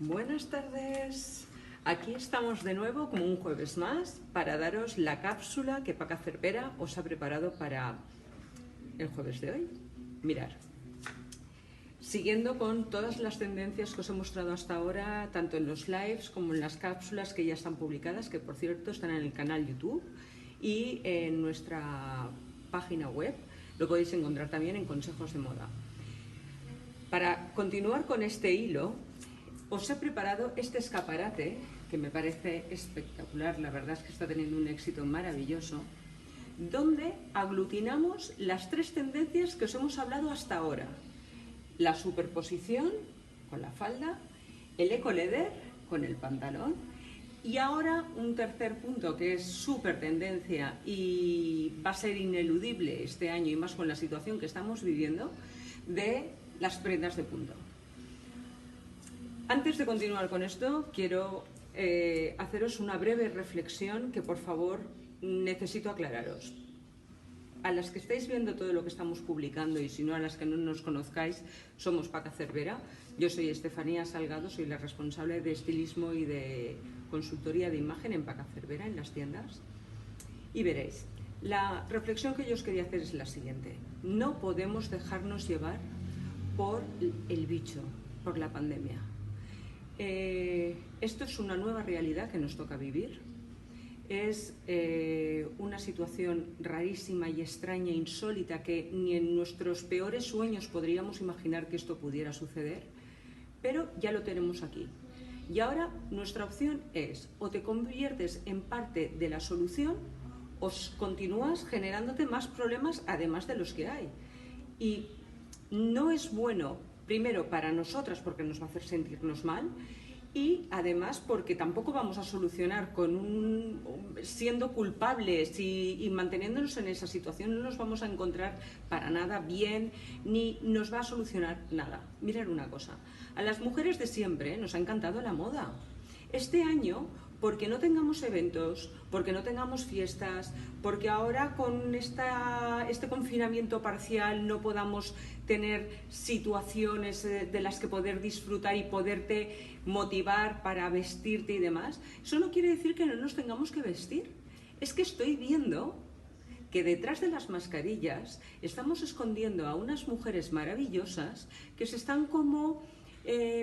Buenas tardes. Aquí estamos de nuevo como un jueves más para daros la cápsula que Paca Cervera os ha preparado para el jueves de hoy. Mirad, siguiendo con todas las tendencias que os he mostrado hasta ahora, tanto en los lives como en las cápsulas que ya están publicadas, que por cierto están en el canal YouTube y en nuestra página web, lo podéis encontrar también en Consejos de Moda. Para continuar con este hilo, os he preparado este escaparate, que me parece espectacular, la verdad es que está teniendo un éxito maravilloso, donde aglutinamos las tres tendencias que os hemos hablado hasta ahora. La superposición con la falda, el eco leather con el pantalón y ahora un tercer punto que es súper tendencia y va a ser ineludible este año y más con la situación que estamos viviendo, de las prendas de punto. Antes de continuar con esto, quiero haceros una breve reflexión que por favor necesito aclararos. A las que estáis viendo todo lo que estamos publicando y si no a las que no nos conozcáis, somos Paca Cervera. Yo soy Estefanía Salgado, soy la responsable de estilismo y de consultoría de imagen en Paca Cervera, en las tiendas. Y veréis, la reflexión que yo os quería hacer es la siguiente. No podemos dejarnos llevar por el bicho, por la pandemia. Esto es una nueva realidad que nos toca vivir. Es una situación rarísima y extraña, insólita, que ni en nuestros peores sueños podríamos imaginar que esto pudiera suceder, pero ya lo tenemos aquí. Y ahora nuestra opción es, o te conviertes en parte de la solución, o continúas generándote más problemas además de los que hay. Y no es bueno, primero para nosotras porque nos va a hacer sentirnos mal, y además porque tampoco vamos a solucionar siendo culpables y manteniéndonos en esa situación, no nos vamos a encontrar para nada bien, ni nos va a solucionar nada. Mirad una cosa, a las mujeres de siempre nos ha encantado la moda. Este año, porque no tengamos eventos, porque no tengamos fiestas, porque ahora con este confinamiento parcial no podamos tener situaciones de las que poder disfrutar y poderte motivar para vestirte y demás, eso no quiere decir que no nos tengamos que vestir. Es que estoy viendo que detrás de las mascarillas estamos escondiendo a unas mujeres maravillosas que se están como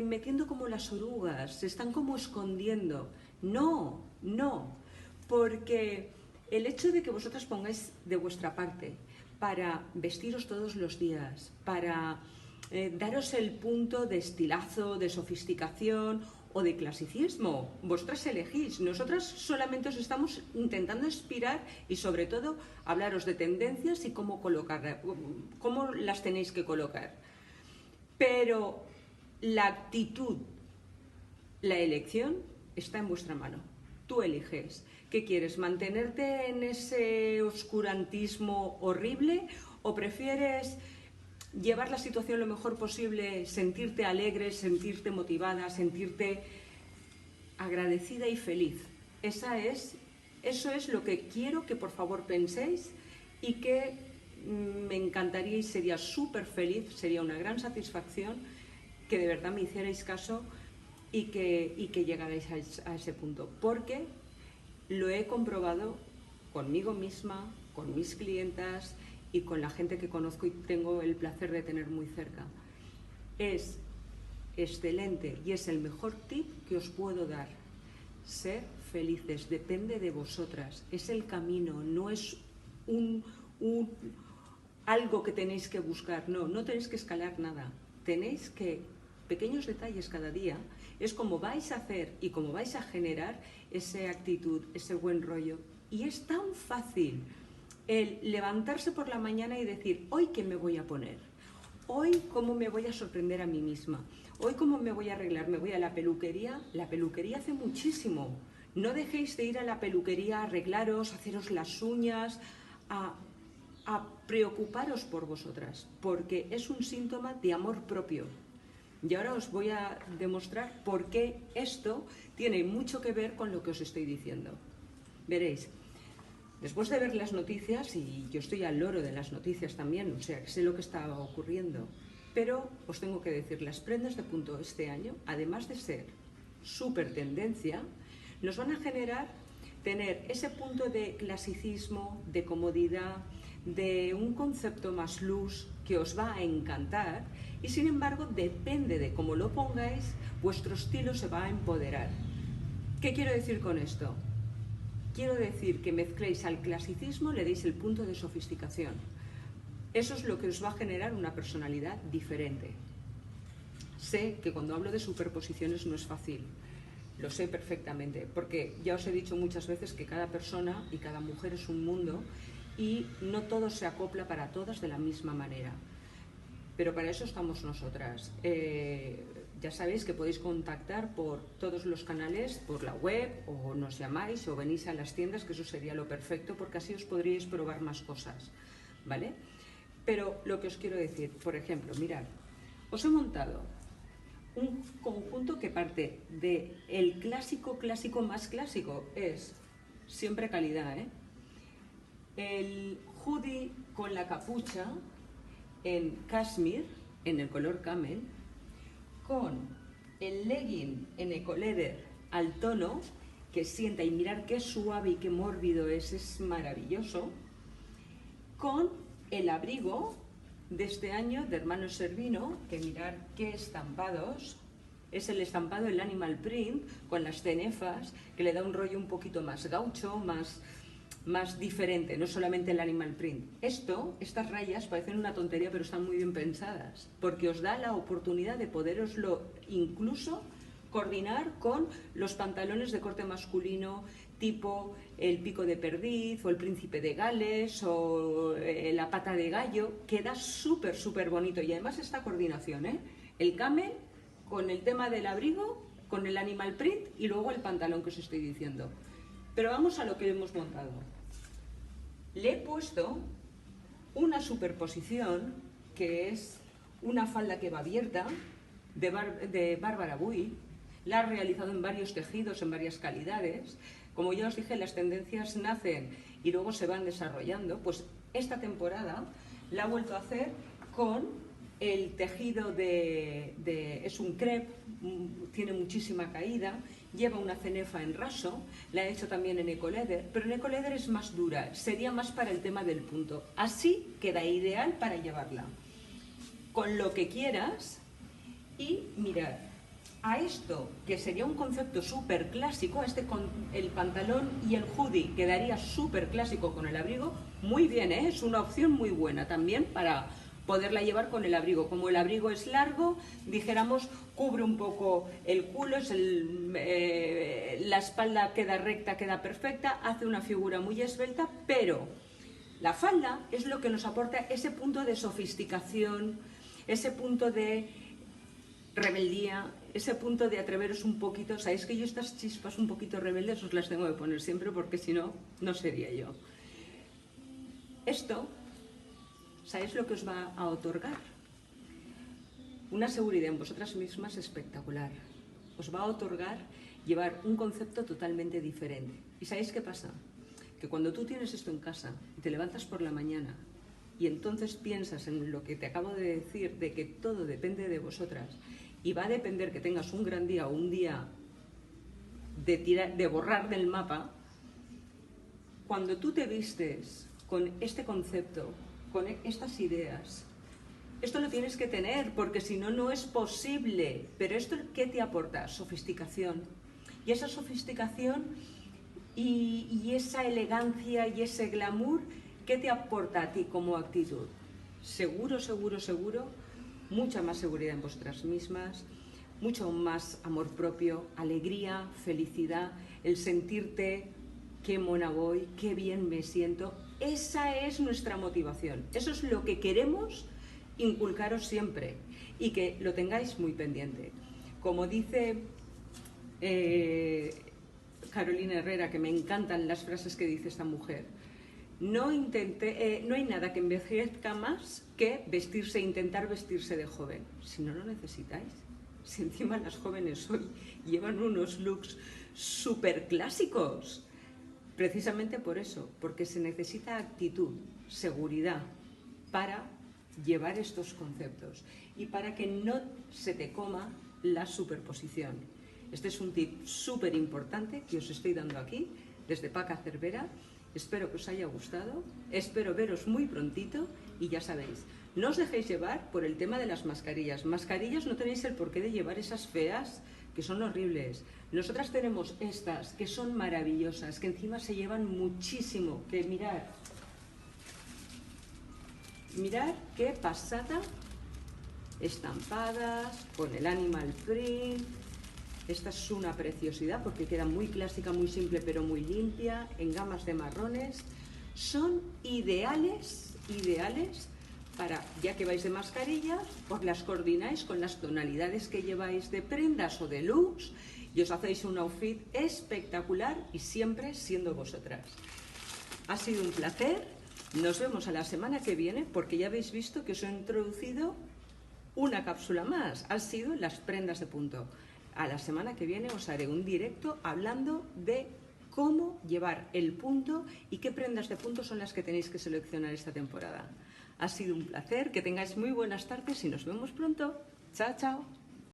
metiendo como las orugas, se están como escondiendo. No, no, porque el hecho de que vosotras pongáis de vuestra parte para vestiros todos los días, para daros el punto de estilazo, de sofisticación o de clasicismo, vosotras elegís. Nosotras solamente os estamos intentando inspirar y sobre todo hablaros de tendencias y cómo las tenéis que colocar. Pero la actitud, la elección está en vuestra mano. Tú eliges. ¿Qué quieres? ¿Mantenerte en ese oscurantismo horrible o prefieres llevar la situación lo mejor posible, sentirte alegre, sentirte motivada, sentirte agradecida y feliz? Eso es lo que quiero que por favor penséis y que me encantaría y sería súper feliz, sería una gran satisfacción que de verdad me hicierais caso y que llegarais a ese punto, porque lo he comprobado conmigo misma, con mis clientas y con la gente que conozco y tengo el placer de tener muy cerca. Es excelente y es el mejor tip que os puedo dar. Ser felices, depende de vosotras, es el camino, no es algo que tenéis que buscar, no tenéis que escalar nada, tenéis que pequeños detalles cada día, es como vais a hacer y como vais a generar esa actitud, ese buen rollo. Y es tan fácil el levantarse por la mañana y decir, ¿hoy qué me voy a poner? ¿Hoy cómo me voy a sorprender a mí misma? ¿Hoy cómo me voy a arreglar? ¿Me voy a la peluquería? La peluquería hace muchísimo. No dejéis de ir a la peluquería a arreglaros, a haceros las uñas, a preocuparos por vosotras, porque es un síntoma de amor propio. Y ahora os voy a demostrar por qué esto tiene mucho que ver con lo que os estoy diciendo. Veréis, después de ver las noticias, y yo estoy al loro de las noticias también, o sea, que sé lo que está ocurriendo, pero os tengo que decir, las prendas de punto este año, además de ser súper tendencia, nos van a generar tener ese punto de clasicismo, de comodidad, de un concepto más loose que os va a encantar y sin embargo depende de cómo lo pongáis, vuestro estilo se va a empoderar. ¿Qué quiero decir con esto? Quiero decir que mezcléis al clasicismo, le deis el punto de sofisticación. Eso es lo que os va a generar una personalidad diferente. Sé que cuando hablo de superposiciones no es fácil, lo sé perfectamente, porque ya os he dicho muchas veces que cada persona y cada mujer es un mundo y no todo se acopla para todas de la misma manera. Pero para eso estamos nosotras. Ya sabéis que podéis contactar por todos los canales, por la web, o nos llamáis o venís a las tiendas, que eso sería lo perfecto, porque así os podríais probar más cosas, ¿vale? Pero lo que os quiero decir, por ejemplo, mirad, os he montado un conjunto que parte del clásico más clásico, es siempre calidad, ¿eh? El hoodie con la capucha en cashmere, en el color camel, con el legging en eco-leather al tono, que sienta, y mirar qué suave y qué mórbido es maravilloso, con el abrigo de este año de Hermanos Servino, que mirar qué estampados, es el estampado, el animal print, con las cenefas, que le da un rollo un poquito más gaucho, más diferente, no solamente el animal print. Estas rayas parecen una tontería, pero están muy bien pensadas, porque os da la oportunidad de poderoslo incluso coordinar con los pantalones de corte masculino, tipo el pico de perdiz, o el príncipe de Gales, o la pata de gallo. Queda súper, súper bonito, y además esta coordinación, ¿eh? El camel con el tema del abrigo, con el animal print, y luego el pantalón que os estoy diciendo. Pero vamos a lo que hemos montado. Le he puesto una superposición, que es una falda que va abierta, de Bárbara Buy. La ha realizado en varios tejidos, en varias calidades. Como ya os dije, las tendencias nacen y luego se van desarrollando. Pues esta temporada la ha vuelto a hacer con el tejido es un crepe, tiene muchísima caída, lleva una cenefa en raso, la he hecho también en eco-leather, pero en eco-leather es más dura, sería más para el tema del punto. Así queda ideal para llevarla con lo que quieras. Y mirad, a esto, que sería un concepto súper clásico, con el pantalón y el hoodie quedaría súper clásico con el abrigo, muy bien, ¿eh? Es una opción muy buena también para poderla llevar con el abrigo. Como el abrigo es largo, dijéramos, cubre un poco el culo, la espalda queda recta, queda perfecta, hace una figura muy esbelta, pero la falda es lo que nos aporta ese punto de sofisticación, ese punto de rebeldía, ese punto de atreveros un poquito. Sabéis que yo estas chispas un poquito rebeldes os las tengo que poner siempre, porque si no, no sería yo. Esto, ¿sabéis lo que os va a otorgar? Una seguridad en vosotras mismas espectacular. Os va a otorgar llevar un concepto totalmente diferente. ¿Y sabéis qué pasa? Que cuando tú tienes esto en casa y te levantas por la mañana y entonces piensas en lo que te acabo de decir, de que todo depende de vosotras, y va a depender que tengas un gran día o un día de borrar del mapa, cuando tú te vistes con este concepto, con estas ideas, esto lo tienes que tener, porque si no, no es posible. Pero esto, ¿qué te aporta? Sofisticación. Y esa sofisticación y esa elegancia y ese glamour, ¿qué te aporta a ti como actitud? Seguro, seguro, seguro, mucha más seguridad en vosotras mismas, mucho más amor propio, alegría, felicidad, el sentirte qué mona voy, qué bien me siento. Esa es nuestra motivación. Eso es lo que queremos inculcaros siempre, y que lo tengáis muy pendiente. Como dice Carolina Herrera, que me encantan las frases que dice esta mujer, no hay nada que envejezca más que intentar vestirse de joven. Si no lo necesitáis. Si encima las jóvenes hoy llevan unos looks súper clásicos. Precisamente por eso, porque se necesita actitud, seguridad para llevar estos conceptos y para que no se te coma la superposición. Este es un tip súper importante que os estoy dando aquí, desde Paca Cervera. Espero que os haya gustado, espero veros muy prontito y ya sabéis, no os dejéis llevar por el tema de las mascarillas. Mascarillas no tenéis el porqué de llevar esas feas que son horribles. Nosotras tenemos estas que son maravillosas, que encima se llevan muchísimo, que mirad qué pasada, estampadas, con el animal print. Esta es una preciosidad porque queda muy clásica, muy simple, pero muy limpia, en gamas de marrones. Son ideales para, ya que vais de mascarilla, os las coordináis con las tonalidades que lleváis de prendas o de looks y os hacéis un outfit espectacular y siempre siendo vosotras. Ha sido un placer. Nos vemos a la semana que viene porque ya habéis visto que os he introducido una cápsula más. Han sido las prendas de punto. A la semana que viene os haré un directo hablando de cómo llevar el punto y qué prendas de punto son las que tenéis que seleccionar esta temporada. Ha sido un placer, que tengáis muy buenas tardes y nos vemos pronto. Chao, chao.